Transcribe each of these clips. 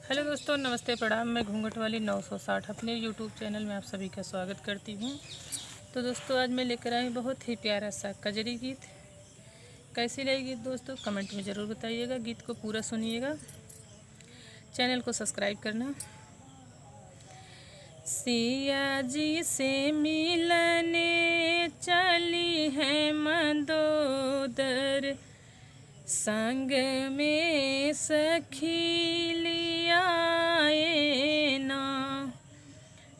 Hello दोस्तों, नमस्ते प्रणाम। मैं घूंघट वाली 960 अपने यूट्यूब चैनल में आप सभी का स्वागत करती हूँ। तो दोस्तों, आज मैं लेकर आई बहुत ही प्यारा सा कजरी गीत। कैसी लगी गीत दोस्तों, कमेंट में ज़रूर बताइएगा। गीत को पूरा सुनिएगा, चैनल को सब्सक्राइब करना। सिया जी से मिलने चली है मंदोदर, संग में सखी लियाए ना।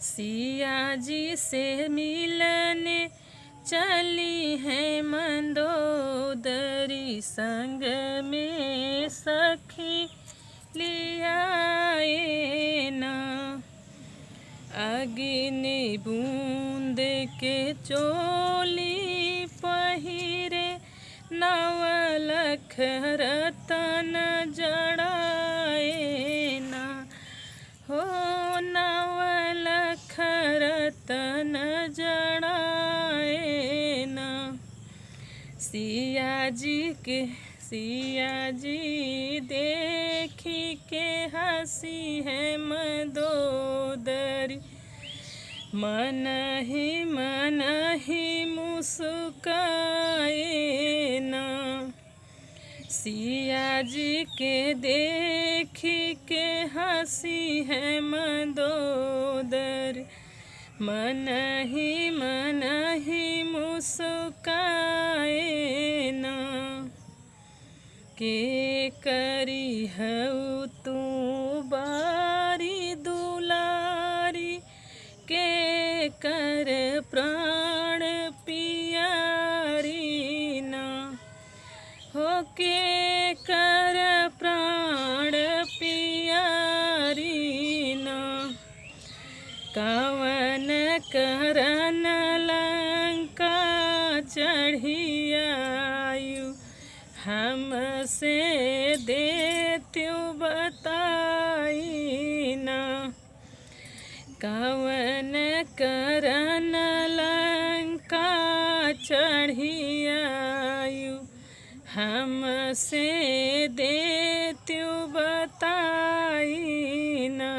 सिया जी से मिलने चली है मंदोदरी, संग में सखी लियाए ना। अग्नि बूंद के चोली पहिरे, नवलख रतन जड़ाए ना। हो नवलख रतन जड़ाए ना। सिया जी देखी के हंसी है मंदोदरी, मन ही मुस्काए ना। सिया जी के देखी के हंसी है मंदोदरी, मन ही मुस्काए ना। के करी हऊ तू बारी दुलारी, के कर प्राण पियारी ना। हो के कर प्राण पियारी ना। कवन करन लंका चढ़ियायु, हमसे देत्यु बताई ना। कवन करन लंका चढ़ियायु, हमसे देत्यु बताई ना।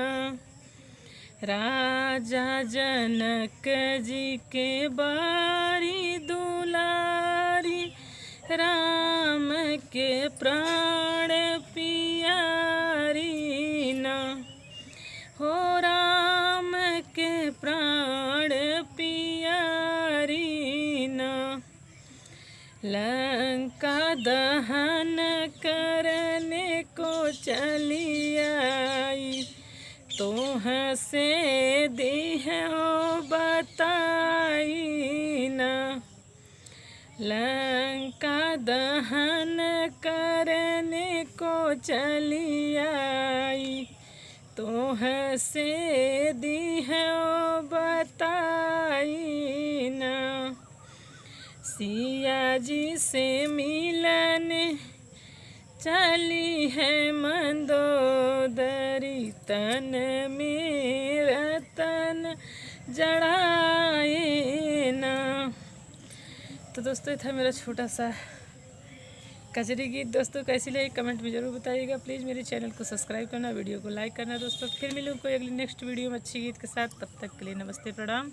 राजा जनक जी के बारी दुलारी, राम के प्राण पियारी ना। हो राम के प्राण पियारी ना। लंका दहन करने को चली आई, तुहसे देह बताई ना। लंका दहन करने को चली आई, तुहसे देह बताई ना। सिया जी से मिलने चली है मंदोदरी, तन में रतन जड़ाए ना। तो दोस्तों, ये था मेरा छोटा सा कजरी गीत। दोस्तों, कैसी लगी कमेंट में ज़रूर बताइएगा। प्लीज़ मेरे चैनल को सब्सक्राइब करना, वीडियो को लाइक करना। दोस्तों, फिर मिलूँ कोई अगली नेक्स्ट वीडियो में अच्छी गीत के साथ। तब तक के लिए नमस्ते प्रणाम।